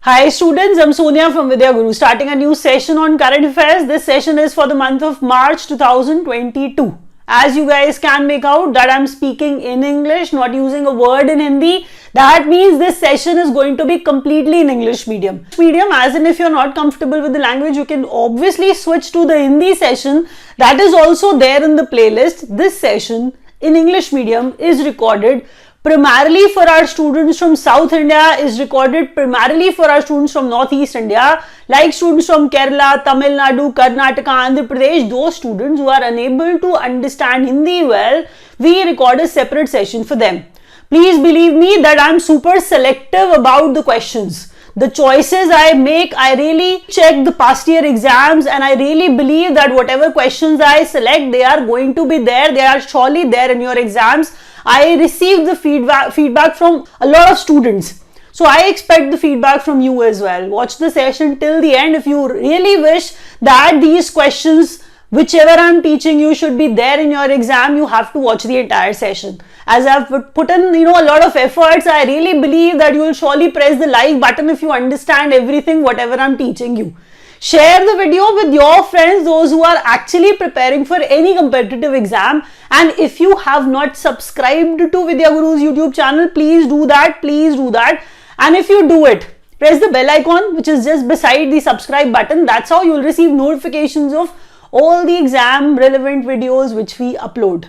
Hi students, I'm Sonia from Vidya Guru, starting a new session on current affairs. This session is for the month of March 2022. As you guys can make out that I'm speaking in English, not using a word in Hindi. That means this session is going to be completely in English medium. As in if you're not comfortable with the language, you can obviously switch to the Hindi session. That is also there in the playlist. This session in English medium is recorded primarily for our students from South India, is recorded primarily for our students from Northeast India, like students from Kerala, Tamil Nadu, Karnataka, Andhra Pradesh. Those students who are unable to understand Hindi well, we record a separate session for them. Please believe me that I'm super selective about the questions. The choices I make, I really check the past year exams, and I really believe that whatever questions I select, they are going to be there. They are surely there in your exams. I received the feedback from a lot of students. So I expect the feedback from you as well. Watch the session till the end if you really wish that these questions, whichever I'm teaching you, should be there in your exam. You have to watch the entire session. As I've put in, a lot of efforts, I really believe that you will surely press the like button if you understand everything, whatever I'm teaching you. Share the video with your friends, those who are actually preparing for any competitive exam. And if you have not subscribed to Vidya Guru's YouTube channel, please do that. Please do that. And if you do it, press the bell icon, which is just beside the subscribe button. That's how you'll receive notifications of all the exam relevant videos which we upload.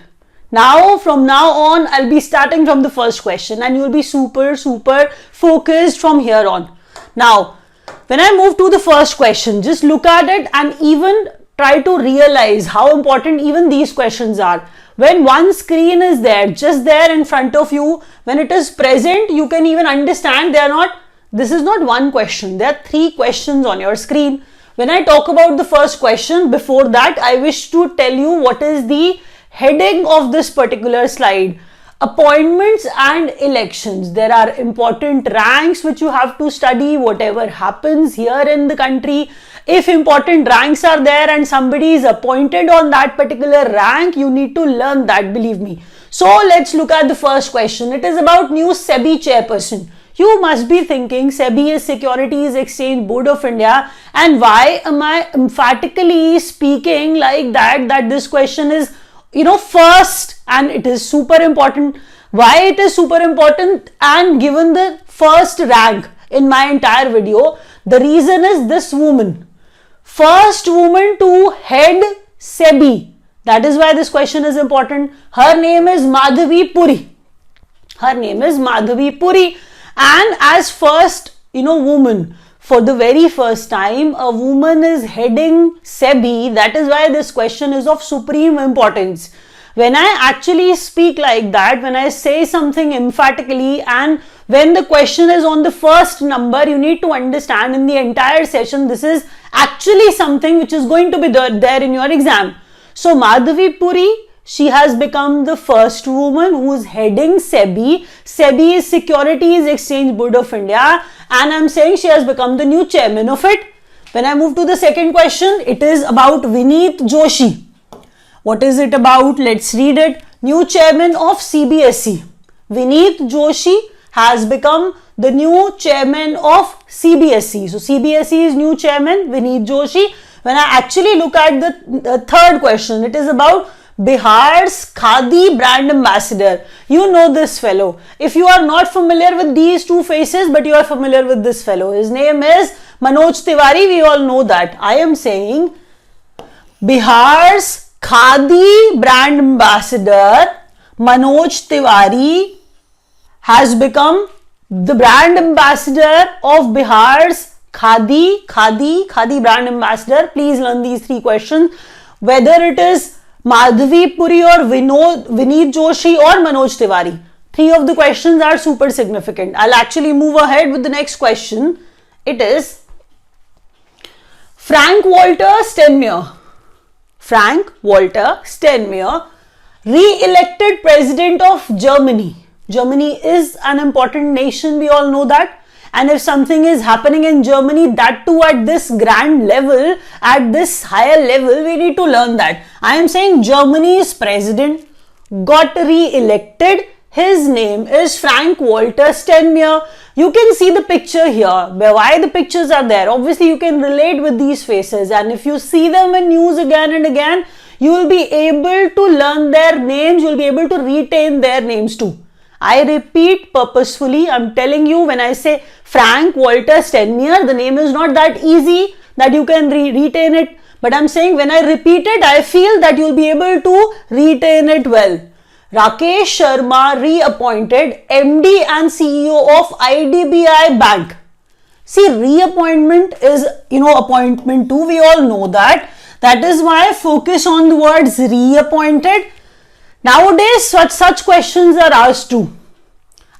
Now, from now on, I'll be starting from the first question and you'll be super focused from here on. Now, when I move to the first question, just look at it and even try to realize how important even these questions are. When one screen is there, just there in front of you, when it is present, you can even understand this is not one question, there are three questions on your screen. When I talk about the first question, before that, I wish to tell you what is the heading of this particular slide. Appointments and elections. There are important ranks which you have to study, whatever happens here in the country. If important ranks are there and somebody is appointed on that particular rank, you need to learn that, believe me. So let's look at the first question. It is about new SEBI chairperson. You must be thinking SEBI is Securities Exchange Board of India, and why am I emphatically speaking like that this question is first, and it is super important. Why it is super important and given the first rank in my entire video? The reason is this woman, first woman to head SEBI. That is why this question is important. Her name is Madhavi Puri. Her name is Madhavi Puri, and as first woman, for the very first time, a woman is heading SEBI. That is why this question is of supreme importance. When I actually speak like that, when I say something emphatically, and when the question is on the first number, you need to understand in the entire session, this is actually something which is going to be there in your exam. So Madhavi Puri, she has become the first woman who is heading SEBI. SEBI is Securities Exchange Board of India, and I'm saying she has become the new chairman of it. When I move to the second question, it is about Vineet Joshi. What is it about? Let's read it. New chairman of CBSE. Vineet Joshi has become the new chairman of CBSE. So CBSE is new chairman, Vineet Joshi. When I actually look at the third question, it is about Bihar's Khadi brand ambassador. You know this fellow. If you are not familiar with these two faces, but you are familiar with this fellow, his name is Manoj Tiwari. We all know that. I am saying Bihar's Khadi brand ambassador Manoj Tiwari has become the brand ambassador of Bihar's Khadi brand ambassador. Please learn these three questions. Whether it is Madhavi Puri or Vineet Joshi or Manoj Tiwari. Three of the questions are super significant. I'll actually move ahead with the next question. It is Frank-Walter Steinmeier. Frank-Walter Steinmeier, re-elected president of Germany. Germany is an important nation, we all know that. And if something is happening in Germany, that too at this grand level, at this higher level, we need to learn that. I am saying Germany's president got re-elected. His name is Frank Walter Steinmeier. You can see the picture here. Why the pictures are there? Obviously, you can relate with these faces, and if you see them in news again and again, you will be able to learn their names. You will be able to retain their names too. I repeat purposefully, I'm telling you, when I say Frank Walter Steinmeier, the name is not that easy that you can retain it. But I'm saying when I repeat it, I feel that you'll be able to retain it well. Rakesh Sharma reappointed MD and CEO of IDBI Bank. See, reappointment is, appointment too. We all know that. That is why I focus on the words reappointed. Nowadays, such questions are asked too.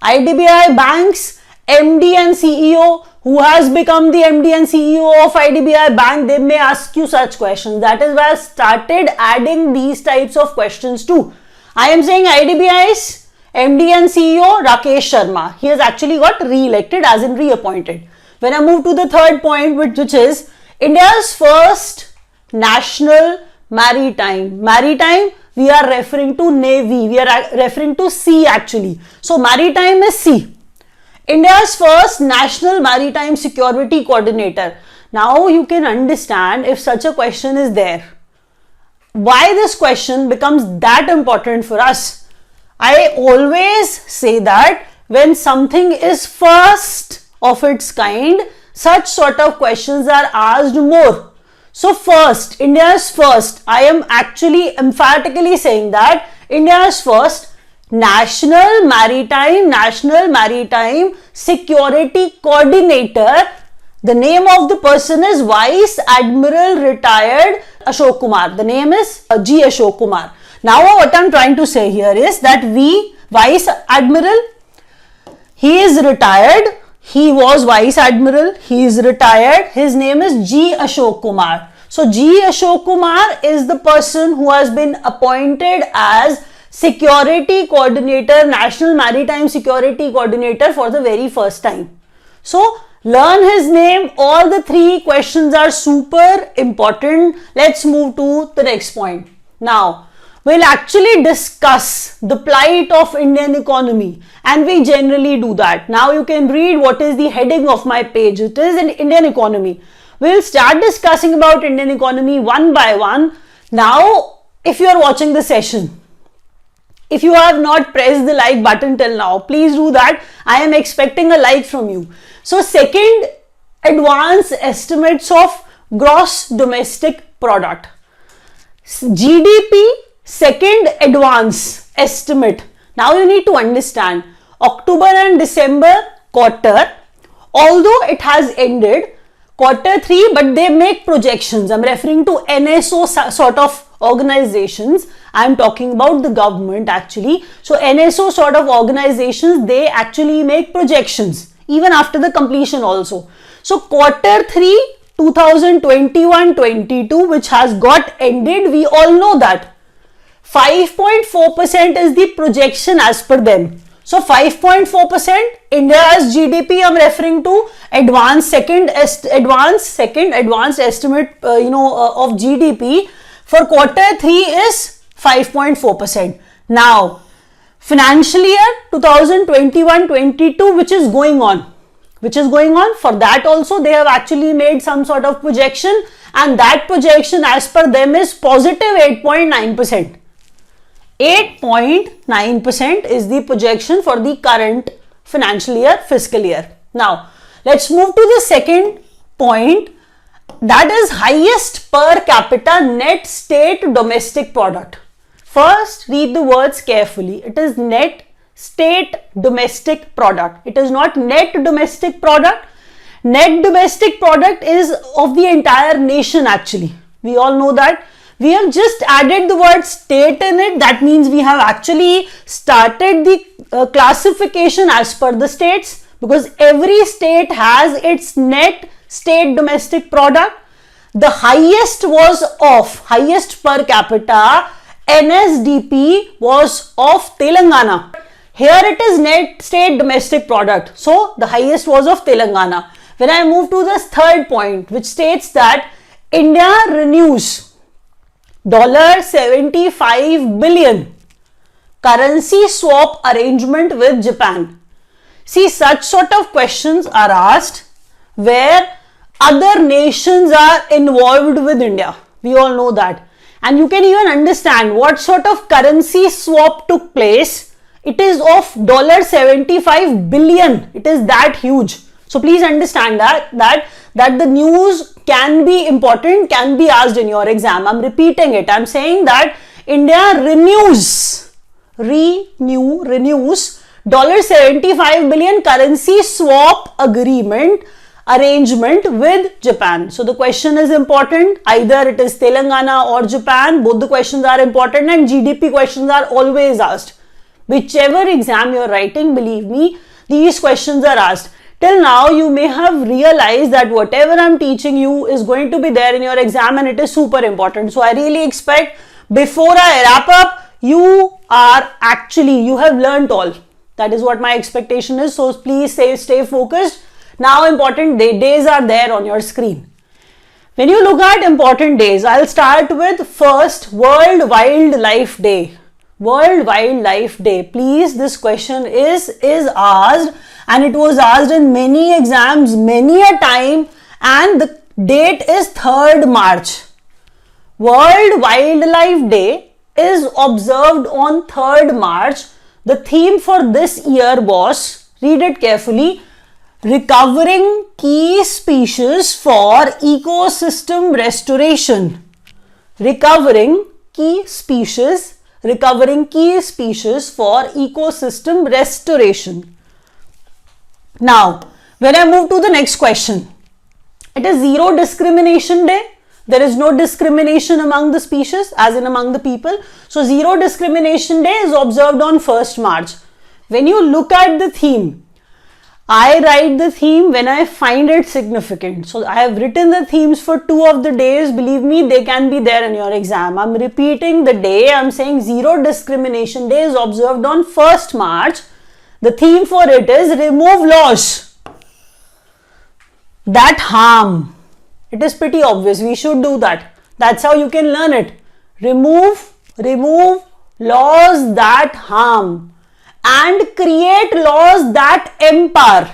IDBI Bank's MD and CEO, who has become the MD and CEO of IDBI Bank, they may ask you such questions. That is why I started adding these types of questions too. I am saying IDBI's MD and CEO Rakesh Sharma. He has actually got re-elected as in reappointed. When I move to the third point, which is India's first national maritime. Maritime, we are referring to Navy. We are referring to sea actually. So maritime is sea. India's first National Maritime Security Coordinator. Now you can understand if such a question is there. Why this question becomes that important for us? I always say that when something is first of its kind, such sort of questions are asked more. So first, India's first, I am actually emphatically saying that India's first National Maritime Security Coordinator. The name of the person is Vice Admiral Retired Ashok Kumar. The name is G. Ashok Kumar. Now what I am trying to say here is that Vice Admiral, he is retired. He was Vice Admiral. He is retired. His name is G. Ashok Kumar. So G. Ashok Kumar is the person who has been appointed as Security Coordinator, National Maritime Security Coordinator for the very first time. So learn his name. All the three questions are super important. Let's move to the next point. Now, we'll actually discuss the plight of Indian economy, and we generally do that. Now you can read what is the heading of my page. It is an Indian economy. We'll start discussing about Indian economy one by one. Now, if you are watching the session, if you have not pressed the like button till now, please do that. I am expecting a like from you. So second, advanced estimates of gross domestic product. GDP, second advance estimate. Now you need to understand October and December quarter, although it has ended, quarter 3, but they make projections. I'm referring to NSO sort of organizations. I'm talking about the government actually. So NSO sort of organizations, they actually make projections even after the completion also. So quarter 3 2021-22, which has got ended, we all know that 5.4% is the projection as per them. So 5.4% India's GDP, I'm referring to advanced estimate of GDP for quarter 3 is 5.4%. Now financial year 2021-22, which is going on, for that also they have actually made some sort of projection, and that projection as per them is positive 8.9%. 8.9% is the projection for the current financial year, fiscal year. Now, let's move to the second point, that is highest per capita net state domestic product. First, read the words carefully. It is net state domestic product. It is not net domestic product. Net domestic product is of the entire nation actually. We all know that. We have just added the word state in it. That means we have actually started the classification as per the states, because every state has its net state domestic product. The highest per capita NSDP was of Telangana. Here it is net state domestic product. So the highest was of Telangana. When I move to this third point, which states that India renews $75 billion currency swap arrangement with Japan. See, such sort of questions are asked where other nations are involved with India. We all know that. And you can even understand what sort of currency swap took place. It is of $75 billion. It is that huge. So please understand that the news can be important, can be asked in your exam. I'm repeating it. I'm saying that India renews $75 billion currency swap arrangement with Japan. So the question is important. Either it is Telangana or Japan. Both the questions are important, and GDP questions are always asked. Whichever exam you're writing, believe me, these questions are asked. Till now, you may have realized that whatever I'm teaching you is going to be there in your exam, and it is super important. So I really expect before I wrap up, you have learnt all. That is what my expectation is. So please stay focused. Now important days are there on your screen. When you look at important days, I'll start with first, World Wildlife Day. World Wildlife Day. Please, this question is asked, and it was asked in many exams, many a time, and the date is 3rd March. World Wildlife Day is observed on 3rd March. The theme for this year was, read it carefully, recovering key species for ecosystem restoration. Recovering key species for ecosystem restoration. Now, when I move to the next question, it is Zero Discrimination Day. There is no discrimination among the species, as in among the people. So, Zero Discrimination Day is observed on 1st March. When you look at the theme, I write the theme when I find it significant. So, I have written the themes for 2 of the days. Believe me, they can be there in your exam. I'm repeating the day. I'm saying Zero Discrimination Day is observed on 1st March. The theme for it is remove laws that harm. It is pretty obvious. We should do that. That's how you can learn it. Remove laws that harm and create laws that empower.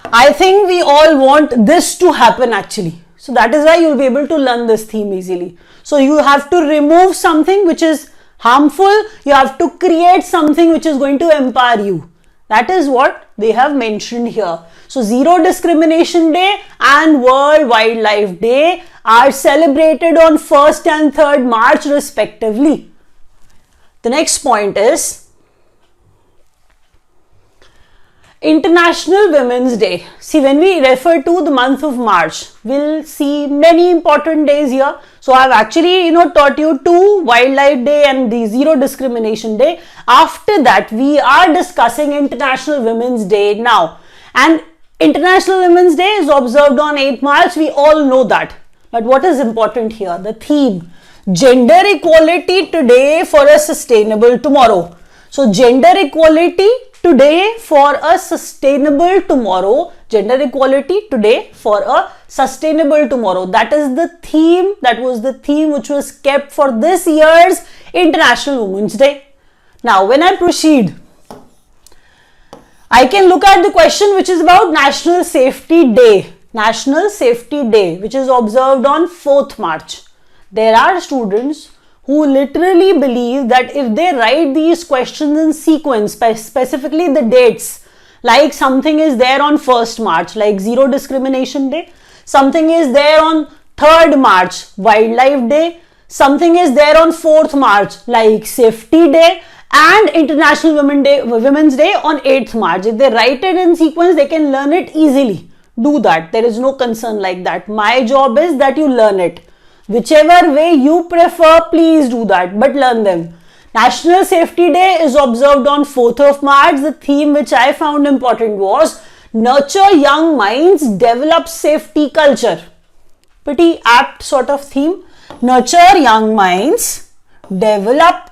I think we all want this to happen actually. So that is why you'll be able to learn this theme easily. So you have to remove something which is harmful. You have to create something which is going to empower you. That is what they have mentioned here. So Zero Discrimination Day and World Wildlife Day are celebrated on 1st and 3rd March respectively. The next point is International Women's Day. See, when we refer to the month of March, we'll see many important days here. So I've actually, taught you 2, Wildlife Day and the Zero Discrimination Day. After that, we are discussing International Women's Day now. And International Women's Day is observed on 8th March. We all know that. But what is important here? The theme, gender equality today for a sustainable tomorrow. So gender equality today for a sustainable tomorrow. Gender equality today for a sustainable tomorrow. That is the theme. That was the theme which was kept for this year's International Women's Day. Now, when I proceed, I can look at the question which is about National Safety Day. National Safety Day, which is observed on 4th March. There are students who literally believe that if they write these questions in sequence, specifically the dates, like something is there on 1st March, like Zero Discrimination Day, something is there on 3rd March, Wildlife Day, something is there on 4th March, like Safety Day, and International Women's Day on 8th March. If they write it in sequence, they can learn it easily. Do that. There is no concern like that. My job is that you learn it. Whichever way you prefer, please do that, but learn them. National Safety Day is observed on 4th of March. The theme which I found important was Nurture Young Minds, Develop Safety Culture. Pretty apt sort of theme. Nurture Young Minds, Develop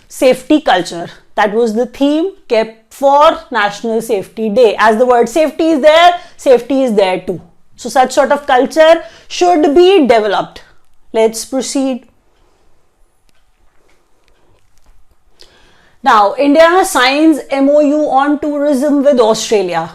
Safety Culture. That was the theme kept for National Safety Day. As the word safety is there too. So such sort of culture should be developed. Let's proceed. Now, India signs MOU on tourism with Australia.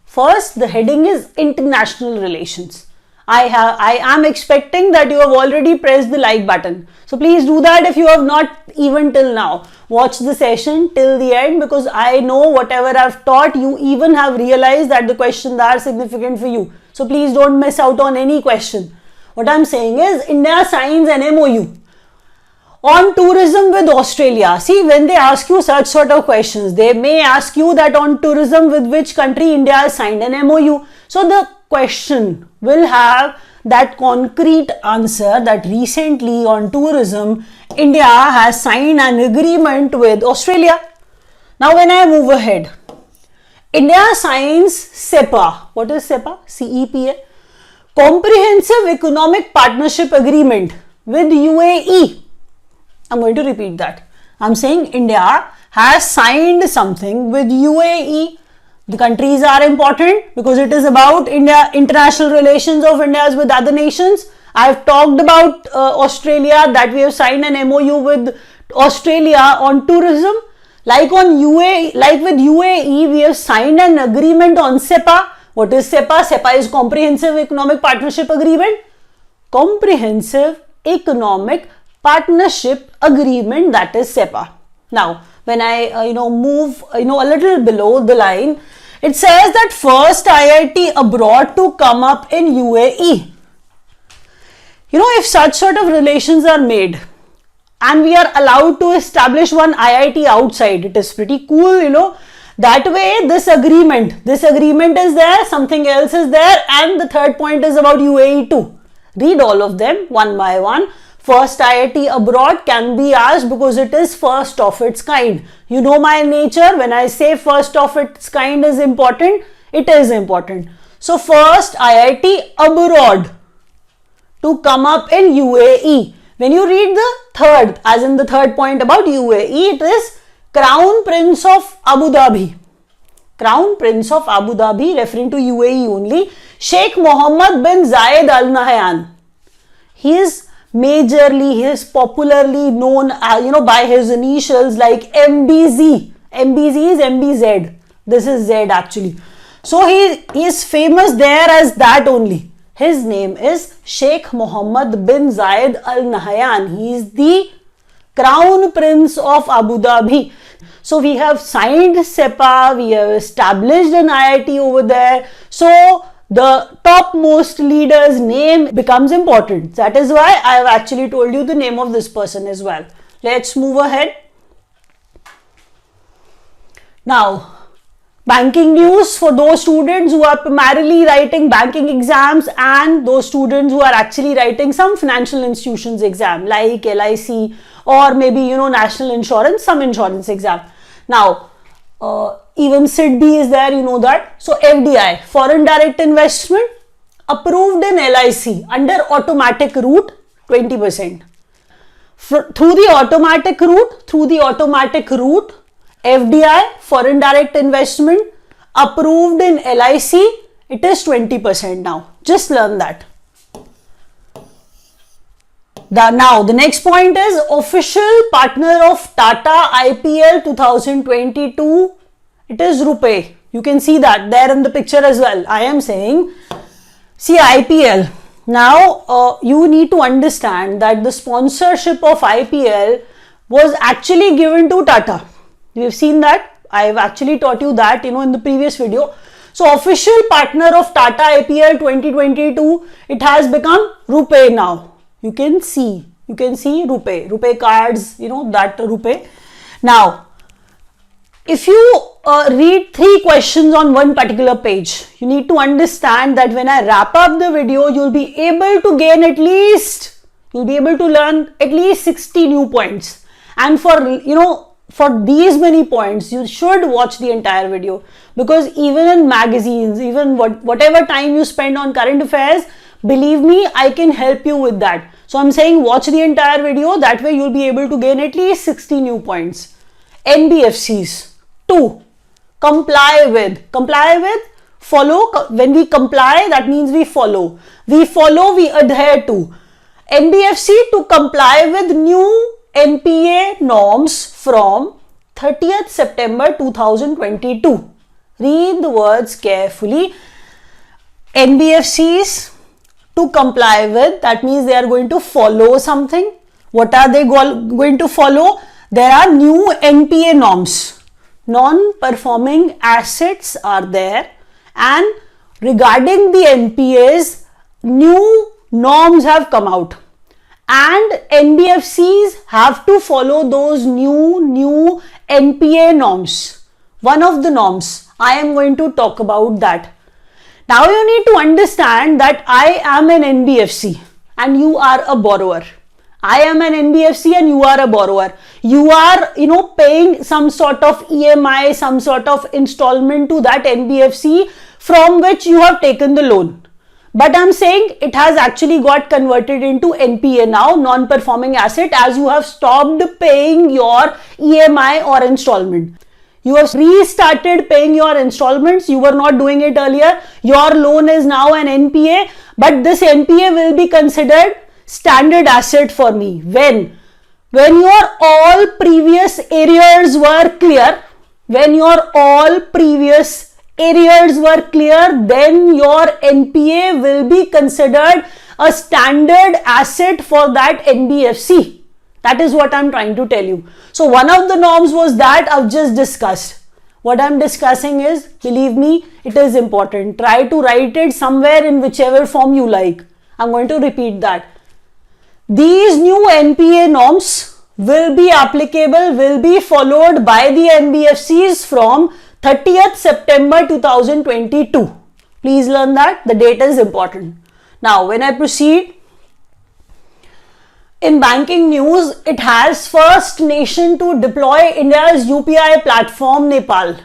First, the heading is international relations. I am expecting that you have already pressed the like button. So please do that if you have not even till now. Watch the session till the end, because I know whatever I've taught you even have realized that the questions are significant for you. So please don't miss out on any question. What I'm saying is India signs an MOU on tourism with Australia. See, when they ask you such sort of questions, they may ask you that on tourism with which country India has signed an MOU. So the question will have that concrete answer that recently on tourism, India has signed an agreement with Australia. Now when I move ahead, India signs CEPA. What is CEPA? CEPA. Comprehensive Economic Partnership Agreement with UAE. I'm going to repeat that. I'm saying India has signed something with UAE. The countries are important because it is about international relations of India's with other nations. I've talked about Australia, that we have signed an MOU with Australia on tourism. Like with UAE, we have signed an agreement on CEPA. What is CEPA? CEPA is Comprehensive Economic Partnership Agreement. Comprehensive Economic Partnership Agreement, that is CEPA. Now, when I move a little below the line, it says that first IIT abroad to come up in UAE. If such sort of relations are made and we are allowed to establish one IIT outside, it is pretty cool, That way, this agreement is there, something else is there, and the third point is about UAE too. Read all of them one by one. First IIT abroad can be asked because it is first of its kind. You know my nature. When I say first of its kind is important, it is important. So first IIT abroad to come up in UAE. When you read the third, as in the third point about UAE, it is Crown Prince of Abu Dhabi. Crown Prince of Abu Dhabi, referring to UAE only, Sheikh Mohammed bin Zayed Al Nahyan. He is popularly known by his initials like MBZ. MBZ is MBZ. This is Z actually. So he is famous there as that only. His name is Sheikh Mohammed bin Zayed Al Nahyan. He is the Crown Prince of Abu Dhabi. So we have signed CEPA, we have established an IIT over there. So the topmost leader's name becomes important. That is why I have actually told you the name of this person as well. Let's move ahead. Now, banking news for those students who are primarily writing banking exams and those students who are actually writing some financial institutions exam like LIC or maybe national insurance, some insurance exam. Now, even SIDBI is there, that. So FDI, foreign direct investment, approved in LIC under automatic route, 20%. Through the automatic route, FDI, foreign direct investment, approved in LIC, it is 20% now. Just learn that. Now, the next point is official partner of Tata IPL 2022. It is RuPay. You can see that there in the picture as well. I am saying, see IPL. Now, you need to understand that the sponsorship of IPL was actually given to Tata. You have seen that. I have actually taught you that, in the previous video. So, official partner of Tata IPL 2022, it has become RuPay now. You can see RuPay cards, that RuPay. Now, if you read 3 questions on one particular page, you need to understand that when I wrap up the video, you'll be able to learn at least 60 new points. And for these many points, you should watch the entire video, because even in magazines, even whatever time you spend on current affairs, believe me, I can help you with that. So I'm saying watch the entire video. That way you'll be able to gain at least 60 new points. NBFCs. 2. Comply with. Follow. When we comply, that means we follow. We adhere to. NBFC to comply with new NPA norms from 30th September 2022. Read the words carefully. NBFCs to comply with, that means they are going to follow something. What are they going to follow? There are new NPA norms. Non-performing assets are there, and regarding the NPAs, new norms have come out, and NBFCs have to follow those new NPA norms. One of the norms, I am going to talk about that. Now you need to understand that I am an NBFC and you are a borrower. I am an NBFC and you are a borrower. You are, paying some sort of EMI, some sort of installment to that NBFC from which you have taken the loan. But I'm saying it has actually got converted into NPA now, non-performing asset, as you have stopped paying your EMI or installment. You have restarted paying your installments. You were not doing it earlier. Your loan is now an NPA, but this NPA will be considered standard asset for me. When your all previous arrears were clear, then your NPA will be considered a standard asset for that NBFC. That is what I'm trying to tell you. So one of the norms was that I've just discussed. What I'm discussing is, believe me, it is important. Try to write it somewhere in whichever form you like. I'm going to repeat that. These new NPA norms will be applicable, will be followed by the NBFCs from 30th September 2022. Please learn that. The date is important. Now, when I proceed, in banking news, it has first nation to deploy India's UPI platform, Nepal.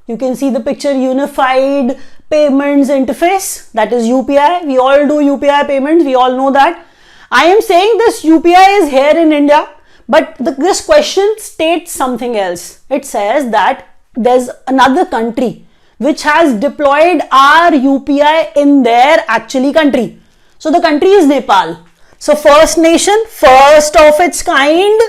You can see the picture, Unified Payments Interface, that is UPI. We all do UPI payments, we all know that. I am saying this UPI is here in India, but this question states something else. It says that there's another country which has deployed our UPI in their country. So the country is Nepal. So first nation, first of its kind,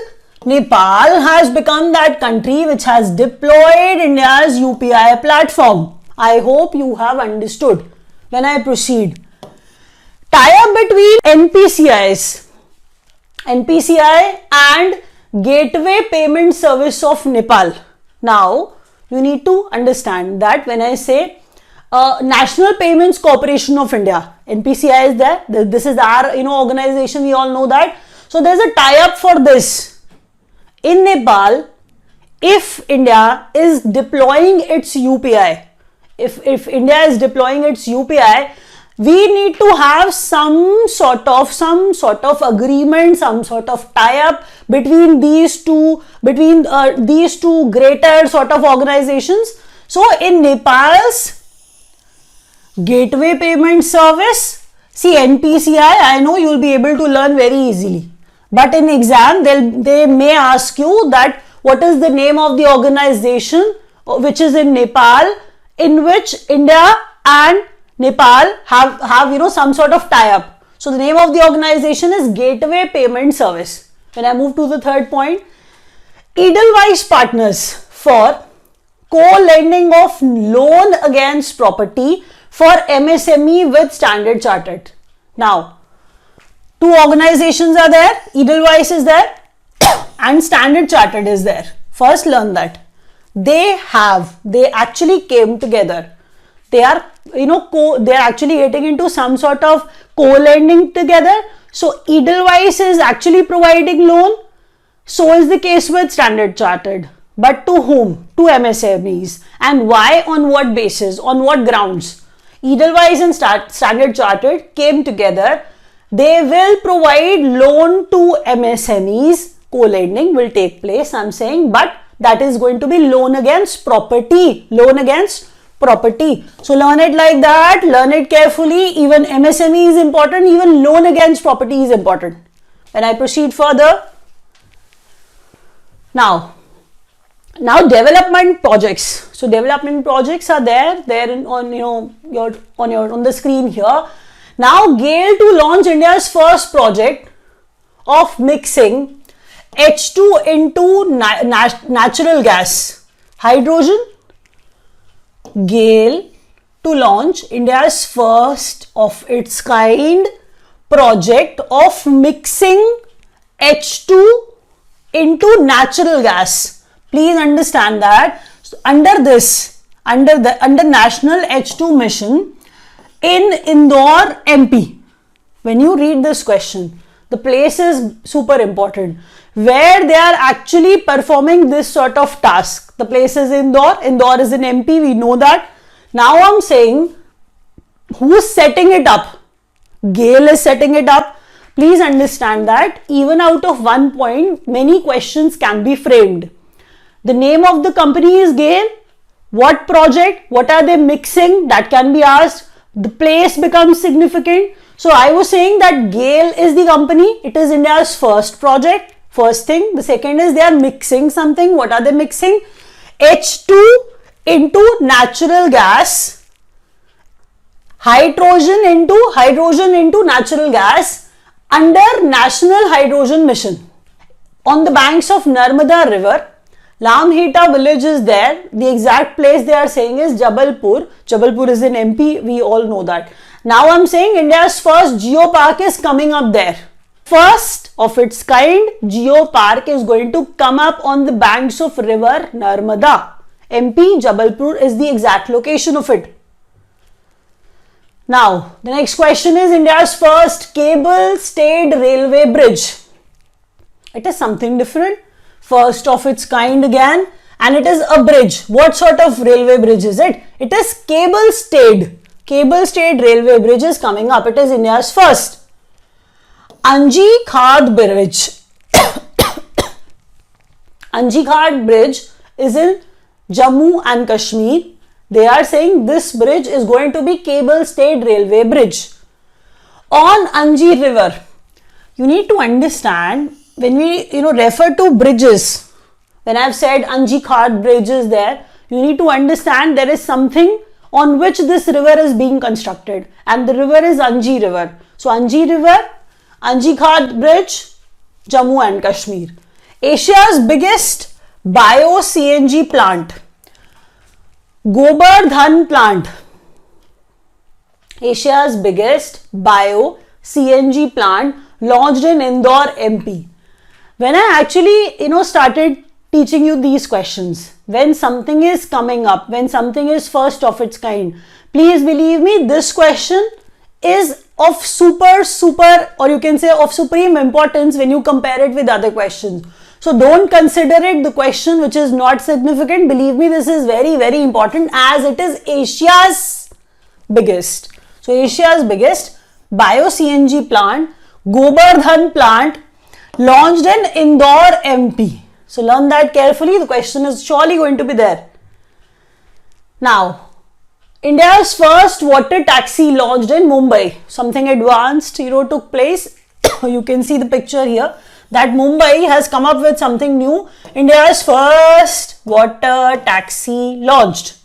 Nepal has become that country which has deployed India's UPI platform. I hope you have understood. When I proceed, tie-up between NPCI and Gateway Payment Service of Nepal. Now, you need to understand that when I say National Payments Corporation of India, NPCI is there. This is our organization. We all know that. So there's a tie-up for this. In Nepal, if India is deploying its UPI, if India is deploying its UPI, we need to have some sort of agreement, some sort of tie-up between these two greater sort of organizations. So in Nepal's Gateway Payment Service, see NPCI, I know you will be able to learn very easily. But in exam, they may ask you that what is the name of the organization which is in Nepal, in which India and Nepal have some sort of tie-up. So the name of the organization is Gateway Payment Service. When I move to the third point, Edelweiss Partners for co-lending of loan against property for MSME with Standard Chartered. Now, two organizations are there. Edelweiss is there and Standard Chartered is there. First, learn that. They actually came together. They are actually getting into some sort of co-lending together. So Edelweiss is actually providing loan. So is the case with Standard Chartered. But to whom? To MSMEs. And why? On what basis? On what grounds? Edelweiss and Standard Chartered came together. They will provide loan to MSMEs. Co-lending will take place, I'm saying, but that is going to be loan against property. Loan against property. So learn it like that. Learn it carefully. Even MSME is important. Even loan against property is important. When I proceed further, now development projects. So development projects are there on the screen here. Now GAIL to launch India's first project of mixing H2 into natural gas. Hydrogen. GAIL to launch India's first of its kind project of mixing H2 into natural gas. Please understand that under National H2 Mission in Indore, MP. When you read this question, the place is super important. Where they are actually performing this sort of task. The place is Indore. Indore is in MP. We know that. Now I'm saying, who's setting it up? GAIL is setting it up. Please understand that even out of 1 point, many questions can be framed. The name of the company is GAIL. What project? What are they mixing? That can be asked. The place becomes significant. So I was saying that GAIL is the company. It is India's first project. First thing. The second is they are mixing something. What are they mixing? H2 into natural gas. Hydrogen into natural gas under National Hydrogen Mission. On the banks of Narmada River, Lamheta village is there. The exact place they are saying is Jabalpur. Jabalpur is in MP. We all know that. Now I'm saying India's first geopark is coming up there. First of its kind geopark is going to come up on the banks of river Narmada. MP, Jabalpur is the exact location of it. Now, the next question is India's first cable-stayed railway bridge. It is something different. First of its kind again, and it is a bridge. What sort of railway bridge is it? It is cable-stayed. Cable-stayed railway bridge is coming up. It is India's first. Anji Khad Bridge. Anji Khad Bridge is in Jammu and Kashmir. They are saying this bridge is going to be cable-stayed railway bridge. On Anji River, you need to understand when we refer to bridges, when I have said Anji Khad Bridge is there, you need to understand there is something on which this river is being constructed, and the river is Anji River. So Anji River, Anji Khad Bridge, Jammu and Kashmir. Asia's biggest bio-CNG plant, Gobardhan plant. Asia's biggest bio-CNG plant launched in Indore, MP. When I actually, started teaching you these questions, when something is coming up, when something is first of its kind, please believe me, this question is of or you can say of supreme importance when you compare it with other questions. So don't consider it the question which is not significant. Believe me, this is very, very important as it is Asia's biggest. So Asia's biggest bio-CNG plant, Gobardhan plant, launched in Indore, MP. So learn that carefully. The question is surely going to be there. Now, India's first water taxi launched in Mumbai. Something advanced, took place. You can see the picture here that Mumbai has come up with something new. India's first water taxi launched.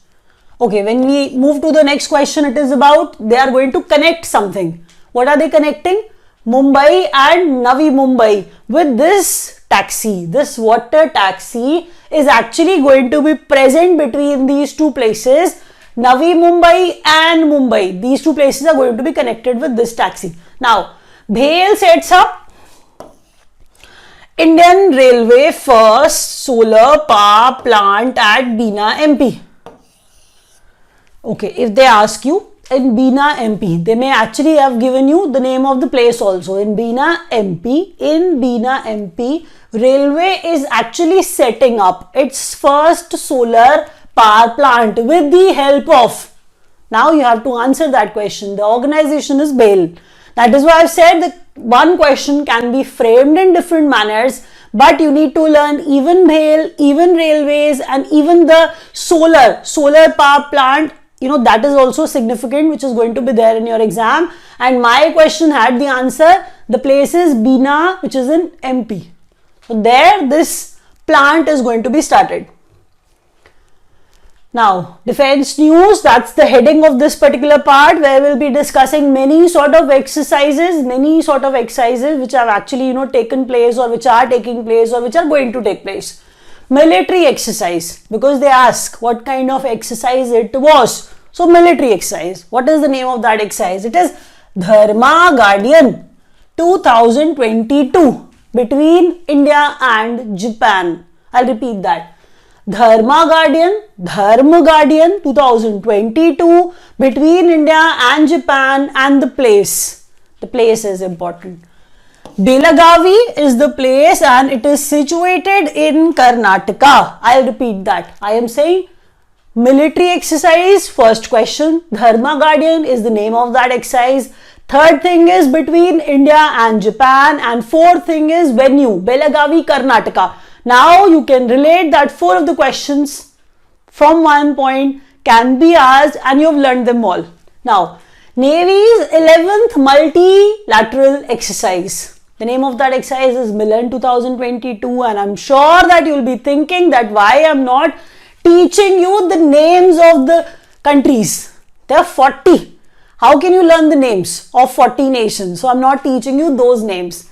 Okay, when we move to the next question, it is about they are going to connect something. What are they connecting? Mumbai and Navi Mumbai with this taxi. This water taxi is actually going to be present between these two places, Navi Mumbai and Mumbai. These two places are going to be connected with this taxi. Now, BHEL sets up Indian Railway first solar power plant at Bina, MP. Okay, if they ask you in Bina, MP, they may actually have given you the name of the place also. In Bina, MP, Railway is actually setting up its first solar power plant with the help of. Now you have to answer that question. The organization is BHEL. That is why I've said that one question can be framed in different manners, but you need to learn even BHEL, even railways, and even the solar power plant. That is also significant, which is going to be there in your exam. And my question had the answer. The place is Bina, which is in MP. So there, this plant is going to be started. Now, defense news, that's the heading of this particular part, where we'll be discussing many sort of exercises which have actually, taken place, or which are taking place, or which are going to take place. Military exercise, because they ask what kind of exercise it was. So, military exercise. What is the name of that exercise? It is Dharma Guardian 2022 between India and Japan. I'll repeat that. Dharma Guardian 2022 between India and Japan, and the place. The place is important. Belagavi is the place, and it is situated in Karnataka. I'll repeat that. I am saying military exercise, first question. Dharma Guardian is the name of that exercise. Third thing is between India and Japan, and fourth thing is venue, Belagavi, Karnataka. Now you can relate that 4 of the questions from 1 point can be asked, and you have learned them all. Now, Navy's 11th multilateral exercise. The name of that exercise is Milan 2022, and I'm sure that you'll be thinking that why I'm not teaching you the names of the countries. There are 40. How can you learn the names of 40 nations? So I'm not teaching you those names.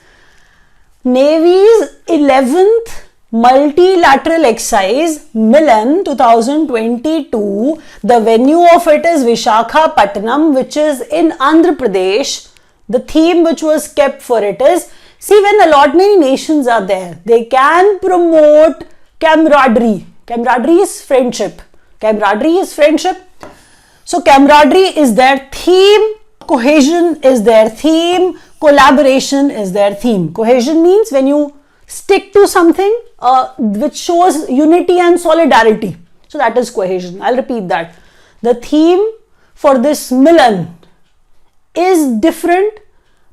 Navy's 11th multilateral exercise, Milan 2022. The venue of it is Visakhapatnam, which is in Andhra Pradesh. The theme which was kept for it is, see, when a lot many nations are there, they can promote camaraderie. Camaraderie is friendship. So camaraderie is their theme, cohesion is their theme, collaboration is their theme. Cohesion means when you stick to something which shows unity and solidarity. So that is cohesion. I'll repeat that. The theme for this Milan is different,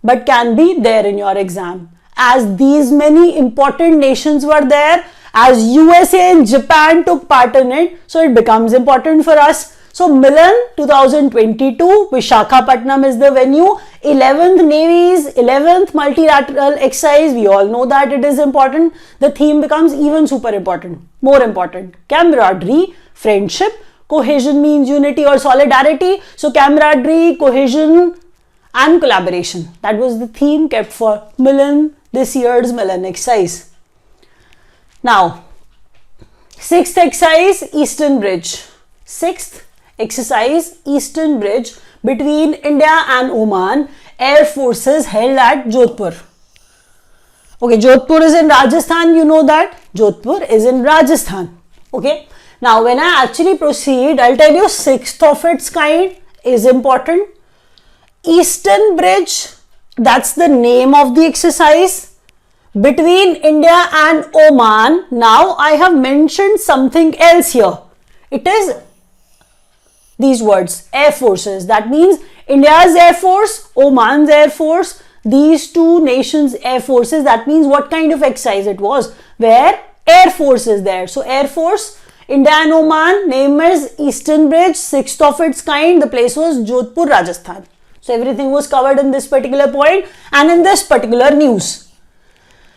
but can be there in your exam. As these many important nations were there, as USA and Japan took part in it, so it becomes important for us. So Milan 2022, Visakhapatnam is the venue. 11th Navy's 11th multilateral exercise, we all know that it is important. The theme becomes even super important, more important. Camaraderie, friendship, cohesion means unity or solidarity. So camaraderie, cohesion and collaboration. That was the theme kept for Milan, this year's Milan exercise. Now, 6th exercise, Eastern Bridge. 6th exercise, Eastern Bridge between India and Oman. Air forces held at Jodhpur. Okay, Jodhpur is in Rajasthan, you know that. Jodhpur is in Rajasthan. Okay, now when I actually proceed, I'll tell you 6th of its kind is important. Eastern Bridge, that's the name of the exercise between India and Oman. Now I have mentioned something else here. It is these words, air forces. That means India's Air Force, Oman's Air Force, these two nations' air forces. That means what kind of exercise it was, where Air Force is there. So Air Force, India and Oman, name is Eastern Bridge, 6th of its kind. The place was Jodhpur, Rajasthan. So everything was covered in this particular point and in this particular news.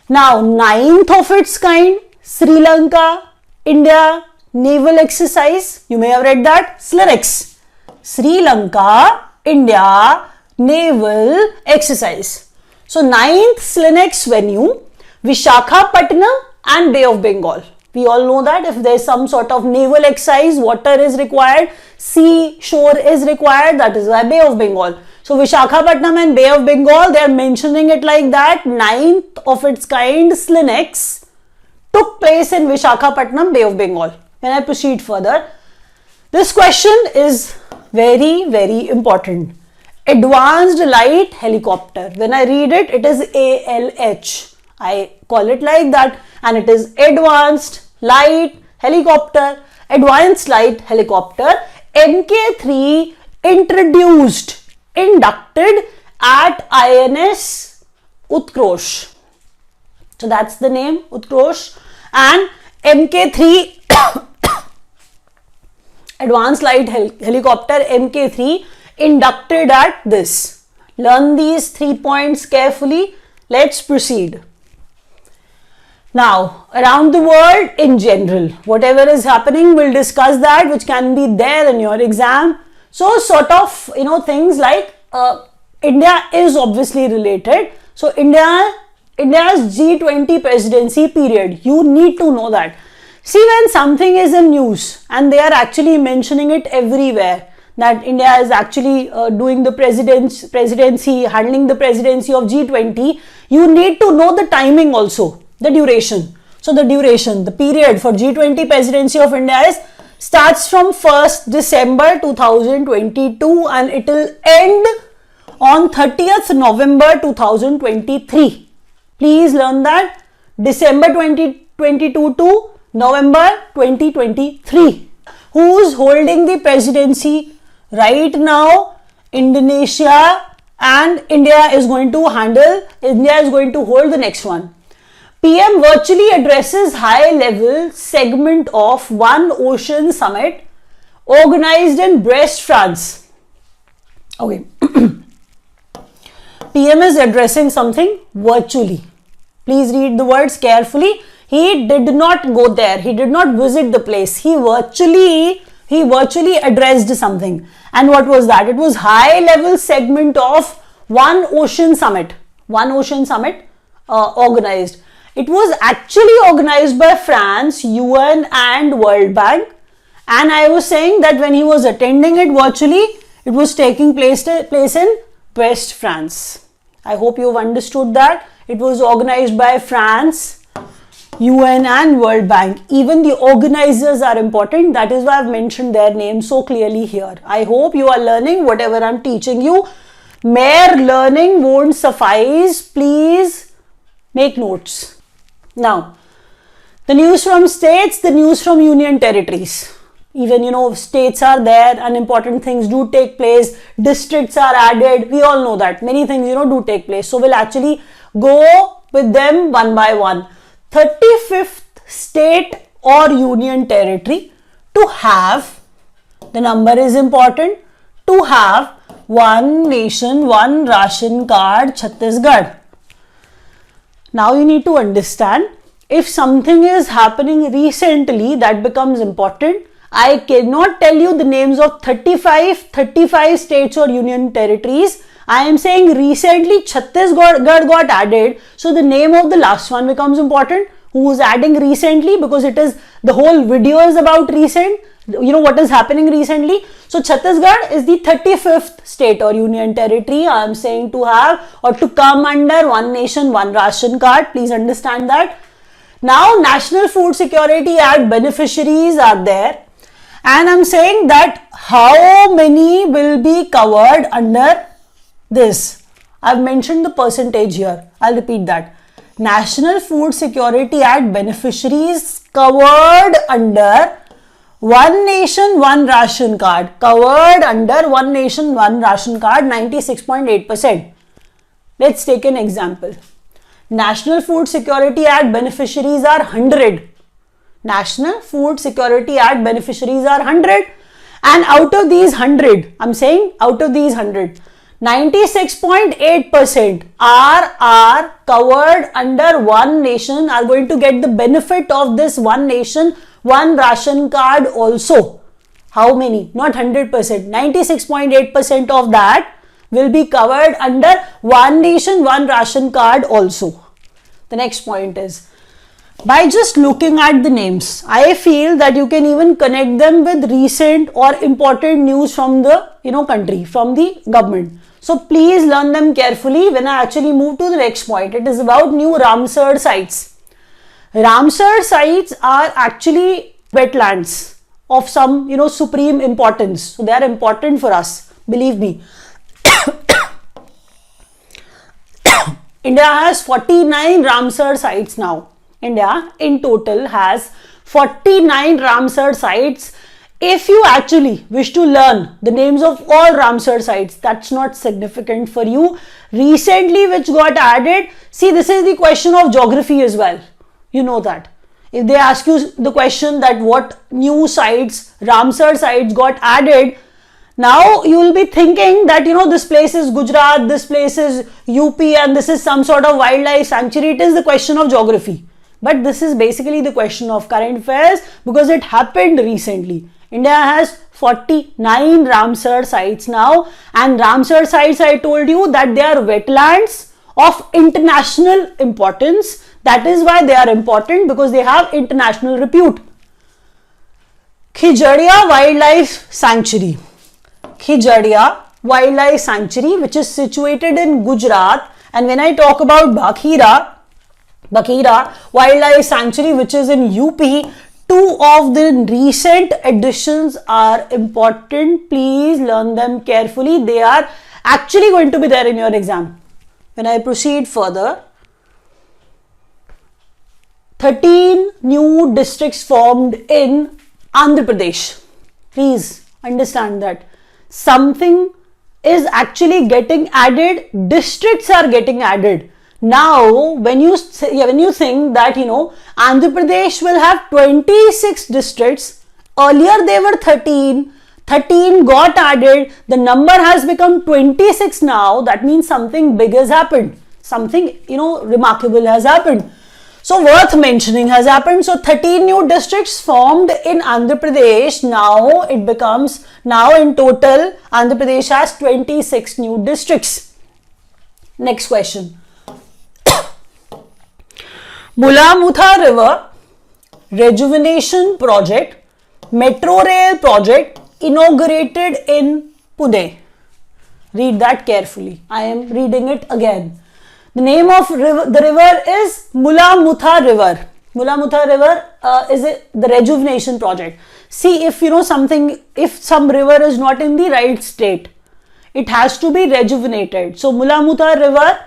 Now 9th of its kind, Sri Lanka, India naval exercise. You may have read that, SLENEX. Sri Lanka, India naval exercise. So 9th SLENEX venue, Visakhapatnam and Bay of Bengal. We all know that if there is some sort of naval exercise, water is required, sea shore is required, that is why Bay of Bengal. So Visakhapatnam and Bay of Bengal, they are mentioning it like that. 9th of its kind, SLENEX, took place in Visakhapatnam, Bay of Bengal. When I proceed further, this question is very, very important. Advanced Light Helicopter. When I read it, it is ALH. I call it like that, and it is Advanced Light Helicopter. Advanced Light Helicopter Mk3 inducted at INS Utkarsh. So that's the name, Utkarsh. And Mk3 Advanced Light Helicopter Mk3 inducted at this. Learn these 3 points carefully. Let's proceed. Now, around the world in general, whatever is happening, we'll discuss that, which can be there in your exam. So, sort of, things like India is obviously related. So, India's G20 presidency period, you need to know that. See, when something is in news and they are actually mentioning it everywhere, that India is actually doing the presidency, handling the presidency of G20, you need to know the timing also. The duration. So the period for G20 presidency of India starts from 1st December 2022 and it will end on 30th November 2023. Please learn that. December 2022 to November 2023. Who's holding the presidency right now? Indonesia, and India is going to hold the next one. PM virtually addresses high-level segment of One Ocean Summit organized in Brest, France. Okay. PM is addressing something virtually. Please read the words carefully. He did not go there. He did not visit the place. He virtually addressed something. And what was that? It was high-level segment of One Ocean Summit. One Ocean Summit organized. It was actually organized by France, UN and World Bank. And I was saying that when he was attending it virtually, it was taking place in Brest, France. I hope you've understood that. It was organized by France, UN and World Bank. Even the organizers are important. That is why I've mentioned their names so clearly here. I hope you are learning whatever I'm teaching you. Mere learning won't suffice. Please make notes. Now, the news from states, the news from union territories. Even, states are there and important things do take place. Districts are added. We all know that. Many things, do take place. So, we'll actually go with them one by one. 35th state or union territory to have, the number is important, to have one nation, one ration card, Chhattisgarh. Now you need to understand, if something is happening recently, that becomes important. I cannot tell you the names of 35 states or union territories. I am saying recently Chhattisgarh got added. So the name of the last one becomes important. Who is adding recently, because it is, the whole video is about recent. What is happening recently. So Chhattisgarh is the 35th state or union territory. I am saying to have or to come under one nation, one ration card. Please understand that. Now National Food Security Act beneficiaries are there. And I'm saying that how many will be covered under this. I've mentioned the percentage here. I'll repeat that. National Food Security Act beneficiaries covered under One Nation, One Ration Card. Covered under One Nation, One Ration Card, 96.8%. Let's take an example. National Food Security Act beneficiaries are 100. National Food Security Act beneficiaries are 100. And out of these 100, I'm saying out of these 100, 96.8% are covered under One Nation, are going to get the benefit of this One Nation, One Ration Card also. How many? Not 100%. 96.8% of that will be covered under One Nation, One Ration Card also. The next point is, by just looking at the names, I feel that you can even connect them with recent or important news from the country, from the government. So please learn them carefully when I actually move to the next point. It is about new Ramsar sites. Ramsar sites are actually wetlands of some supreme importance. So they are important for us, believe me. India has 49 Ramsar sites now. India in total has 49 Ramsar sites. If you actually wish to learn the names of all Ramsar sites, that's not significant for you. Recently which got added, see, this is the question of geography as well. You know that. If they ask you the question that what new sites, Ramsar sites got added, now you will be thinking that this place is Gujarat, this place is UP and this is some sort of wildlife sanctuary. It is the question of geography. But this is basically the question of current affairs because it happened recently. India has 49 Ramsar sites now, and Ramsar sites, I told you that they are wetlands of international importance. That is why they are important, because they have international repute. Khijadia Wildlife Sanctuary. Khijadia Wildlife Sanctuary, which is situated in Gujarat. And when I talk about Bakhira Wildlife Sanctuary, which is in UP, two of the recent additions are important. Please learn them carefully. They are actually going to be there in your exam. When I proceed further, 13 new districts formed in Andhra Pradesh. Please understand that something is actually getting added, districts are getting added. Now, when you think that, Andhra Pradesh will have 26 districts, earlier they were 13 got added, the number has become 26 now, that means something big has happened, something, remarkable has happened. So, worth mentioning has happened. So, 13 new districts formed in Andhra Pradesh. Now, in total, Andhra Pradesh has 26 new districts. Next question. Mulamutha River Rejuvenation Project, Metro Rail Project inaugurated in Pune. Read that carefully. I am reading it again. The name of the river is Mulamutha River. Mulamutha River is the rejuvenation project. See, if some river is not in the right state, it has to be rejuvenated. So, Mulamutha River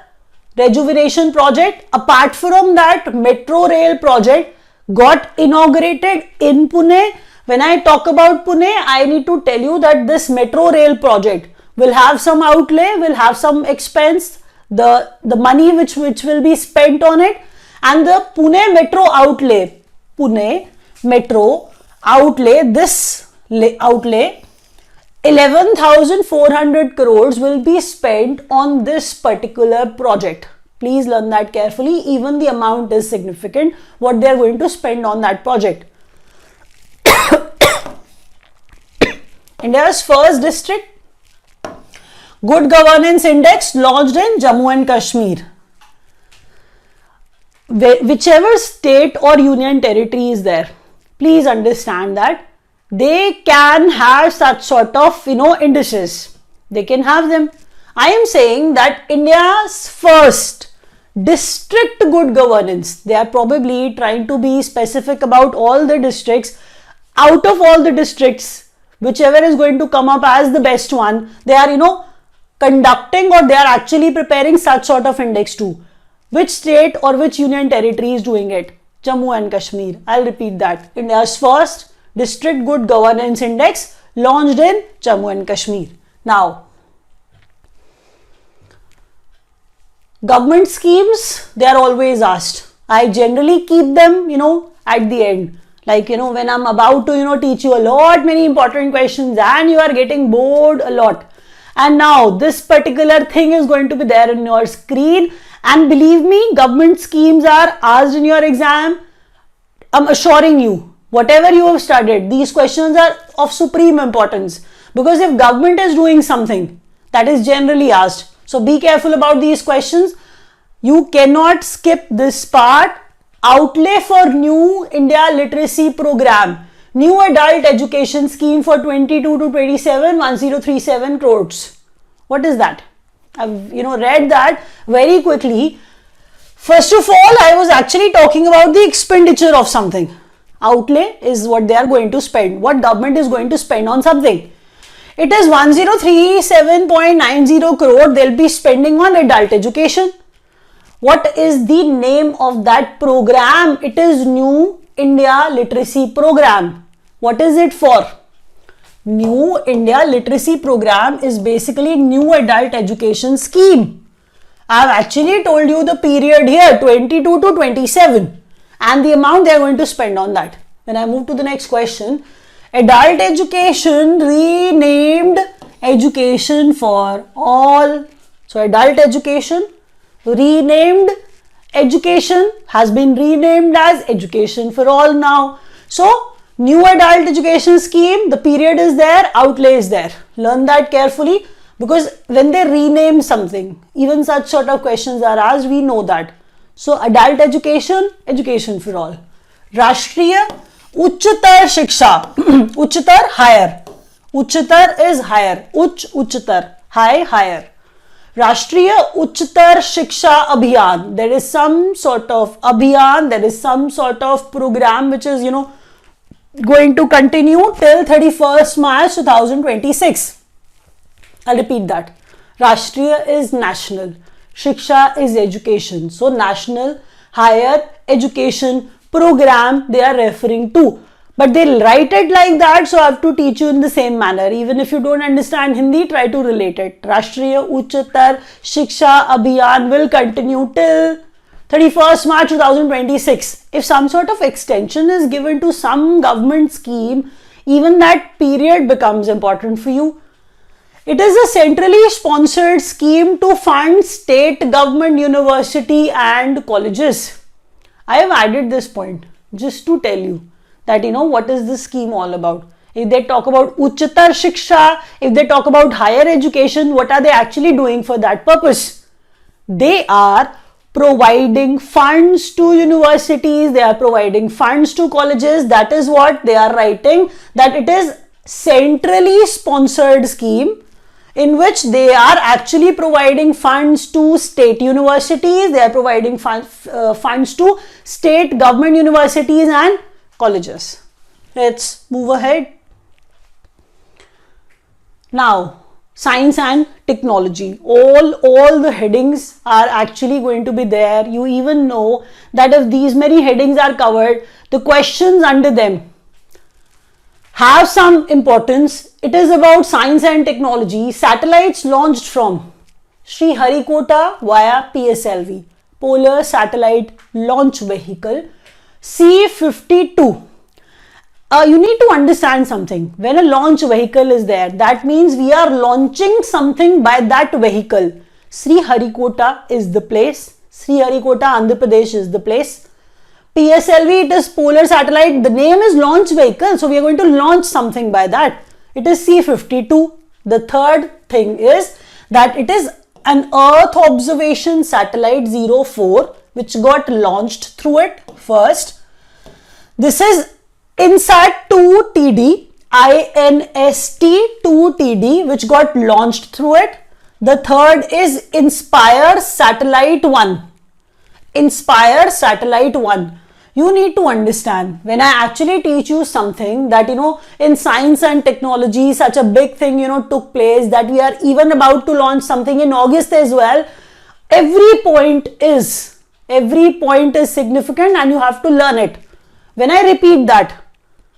rejuvenation project. Apart from that, Metro Rail project got inaugurated in Pune. When I talk about Pune, I need to tell you that this Metro Rail project will have some outlay, will have some expense, the money which will be spent on it, and the Pune Metro outlay, this outlay 11,400 crores will be spent on this particular project. Please learn that carefully. Even the amount is significant, what they are going to spend on that project. India's first district Good Governance Index launched in Jammu and Kashmir. Whichever state or union territory is there, please understand that they can have such sort of indices. They can have them. I am saying that India's first district good governance, they are probably trying to be specific about all the districts. Out of all the districts, whichever is going to come up as the best one, they are conducting, or they are actually preparing such sort of index too. Which state or which union territory is doing it? Jammu and Kashmir. I'll repeat that. India's first District Good Governance Index launched in Jammu and Kashmir. Now, government schemes, they are always asked. I generally keep them, at the end. Like, when I'm about to, teach you a lot, many important questions and you are getting bored a lot. And now, this particular thing is going to be there on your screen. And believe me, government schemes are asked in your exam. I'm assuring you, whatever you have studied, these questions are of supreme importance. Because if government is doing something, that is generally asked. So be careful about these questions. You cannot skip this part. Outlay for New India Literacy Program. New Adult Education Scheme for 22 to 27, 1037 crores. What is that? I've read that very quickly. First of all, I was actually talking about the expenditure of something. Outlay is what they are going to spend, what government is going to spend on something. It is 1037.90 crore they'll be spending on adult education. What is the name of that program? It is New India Literacy Program. What is it for? New India Literacy Program is basically new adult education scheme. I have actually told you the period here, 22 to 27, and the amount they are going to spend on that. When I move to the next question, adult education renamed Education for All. So adult education renamed education has been renamed as Education for All now. So, new adult education scheme, the period is there, outlay is there. Learn that carefully, because when they rename something, even such sort of questions are asked, we know that. So, adult education, Education for All. Rashtriya Uchchatar Shiksha, Uchchatar higher. Uchchatar is higher. Uchchatar, high, higher. Rashtriya Uchchatar Shiksha Abhiyan. There is some sort of abhiyan, there is some sort of program which is, going to continue till 31st March 2026. I'll repeat that. Rashtriya is national. Shiksha is education. So, national higher education program they are referring to. But they write it like that, so I have to teach you in the same manner. Even if you don't understand Hindi, try to relate it. Rashtriya Uchchatar Shiksha Abhiyan will continue till 31st March 2026. If some sort of extension is given to some government scheme, even that period becomes important for you. It is a centrally sponsored scheme to fund state government university and colleges. I have added this point just to tell you that what is this scheme all about. If they talk about Uchchatar Shiksha, if they talk about higher education, what are they actually doing for that purpose? They are providing funds to universities, they are providing funds to colleges. That is what they are writing, that it is centrally sponsored scheme in which they are actually providing funds to state universities, they are providing funds to state government universities and colleges. Let's move ahead. Now, science and technology. All the headings are actually going to be there. You even know that if these many headings are covered, the questions under them have some importance. It is about science and technology. Satellites launched from Sriharikota via PSLV, Polar Satellite Launch Vehicle, C-52. You need to understand something. When a launch vehicle is there, that means we are launching something by that vehicle. Sriharikota is the place. Sriharikota, Andhra Pradesh is the place. PSLV, it is Polar Satellite. The name is launch vehicle. So, we are going to launch something by that. It is C-52. The third thing is that it is an Earth Observation Satellite 04 which got launched through it first. This is INSAT-2TD, INST-2TD which got launched through it. The third is Inspire Satellite 1. Inspire Satellite 1. You need to understand, when I actually teach you something that, in science and technology, such a big thing, took place, that we are even about to launch something in August as well. Every point is significant and you have to learn it. When I repeat that,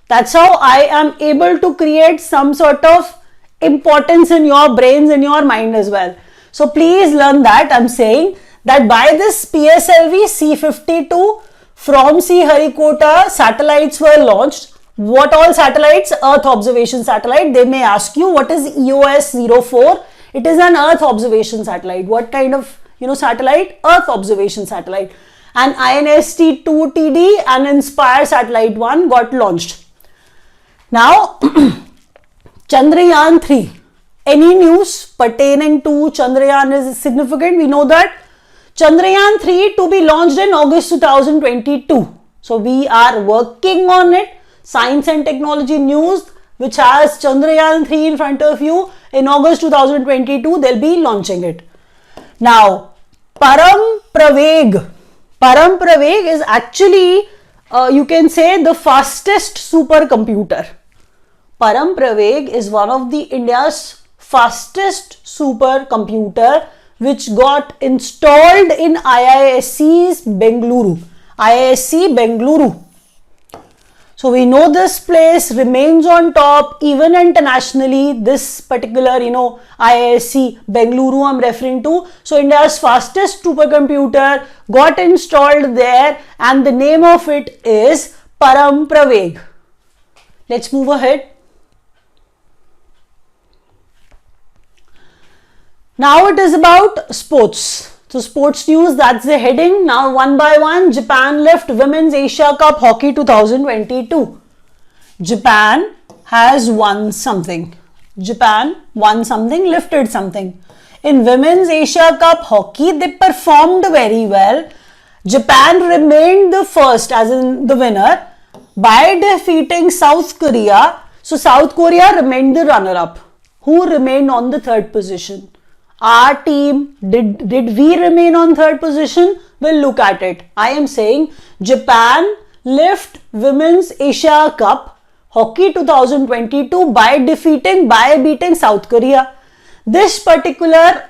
that's how I am able to create some sort of importance in your brains, in your mind as well. So please learn that. I'm saying that by this PSLV C-52 from Sriharikota satellites were launched. What all satellites? Earth Observation Satellite. They may ask you what is EOS-04. It is an Earth Observation Satellite. What kind of satellite? Earth Observation Satellite. And INST-2TD and Inspire Satellite 1 got launched. Now, Chandrayaan-3. Any news pertaining to Chandrayaan is significant. We know that Chandrayaan-3 to be launched in August 2022. So, we are working on it. Science and technology news which has Chandrayaan-3 in front of you. In August 2022, they'll be launching it. Now, Param Praveg. Param Praveg is actually, you can say, the fastest supercomputer. Param Praveg is one of the India's fastest supercomputer which got installed in IISc's Bengaluru. IISc Bengaluru. So we know this place remains on top even internationally. This particular, IISc Bengaluru I'm referring to. So India's fastest supercomputer got installed there and the name of it is Param Praveg. Let's move ahead. Now it is about sports. So sports news, that's the heading. Now one by one, Japan lift Women's Asia Cup Hockey 2022. Japan has won something. Japan won something, lifted something. In Women's Asia Cup Hockey, they performed very well. Japan remained the first, as in the winner, by defeating South Korea. So South Korea remained the runner-up. Who remained on the third position? Our team, did we remain on third position? We'll look at it. I am saying Japan lift Women's Asia Cup Hockey 2022 by beating South Korea. This particular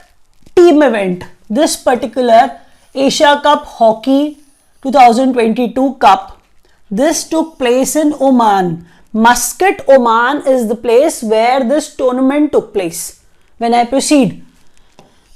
team event, this particular Asia Cup Hockey 2022 Cup, this took place in Oman. Muscat, Oman is the place where this tournament took place. When I proceed,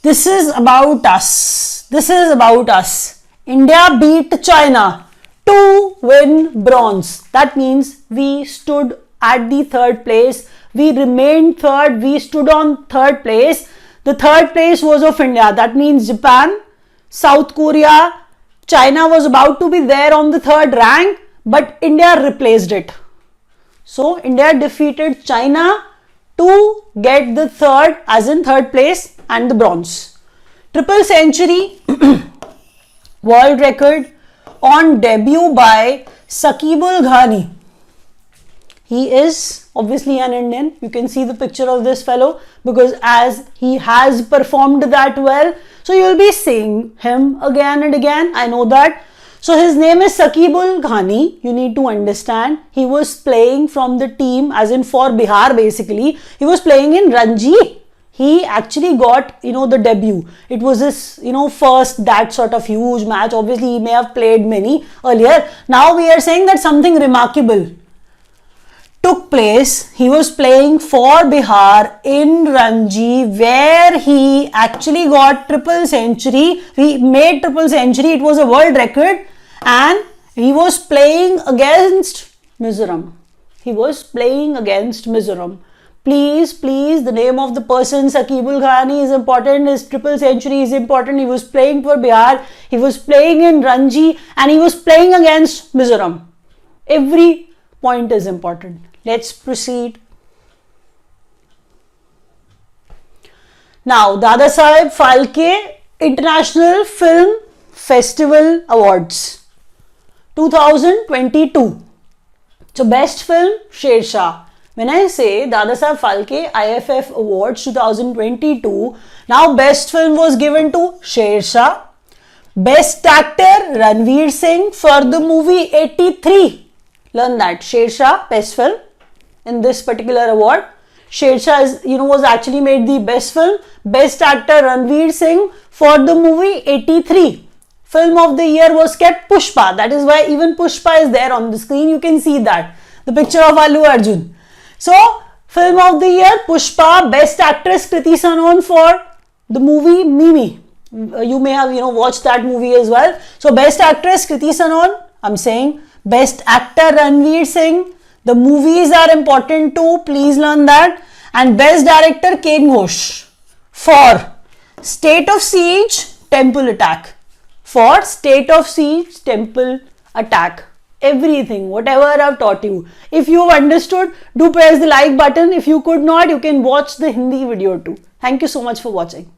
this is about us. This is about us. India beat China to win bronze. That means we stood at the third place. We remained third. We stood on third place. The third place was of India. That means Japan, South Korea, China was about to be there on the third rank, but India replaced it. So India defeated China to get the third, as in third place, and the bronze. Triple century world record on debut by Shakib-ul Ghani. He is obviously an Indian. You can see the picture of this fellow because as he has performed that well, so you will be seeing him again and again. I know that. So his name is Shakib-ul Ghani. You need to understand. He was playing from the team, as in for Bihar basically. He was playing in Ranji. He actually got, the debut. It was his, first that sort of huge match. Obviously, he may have played many earlier. Now we are saying that something remarkable took place. He was playing for Bihar in Ranji, where he actually got triple century. He made triple century. It was a world record, and he was playing against Mizoram. He was playing against Mizoram. Please, the name of the person, Shakib-ul Ghani, is important. His triple century is important. He was playing for Bihar. He was playing in Ranji, and he was playing against Mizoram. Every point is important. Let's proceed. Now, Dadasaheb Phalke International Film Festival Awards 2022. So, best film, Sher Shah. When I say Dadasaheb Phalke IFF Awards 2022, now best film was given to Sher Shah. Best actor, Ranveer Singh for the movie 83. Learn that. Sher Shah, best film in this particular award. Sher Shah was actually made the best film. Best actor, Ranveer Singh for the movie 83. Film of the year was kept Pushpa. That is why even Pushpa is there on the screen. You can see that. The picture of Allu Arjun. So, film of the year, Pushpa. Best actress, Kriti Sanon for the movie Mimi. You may have, watched that movie as well. So, best actress, Kriti Sanon. I'm saying best actor, Ranveer Singh. The movies are important too. Please learn that. And best director, Ken Ghosh for State of Siege, Temple Attack. For State of Siege, Temple Attack. Everything, whatever I've taught you. If you've understood, do press the like button. If you could not, you can watch the Hindi video too. Thank you so much for watching.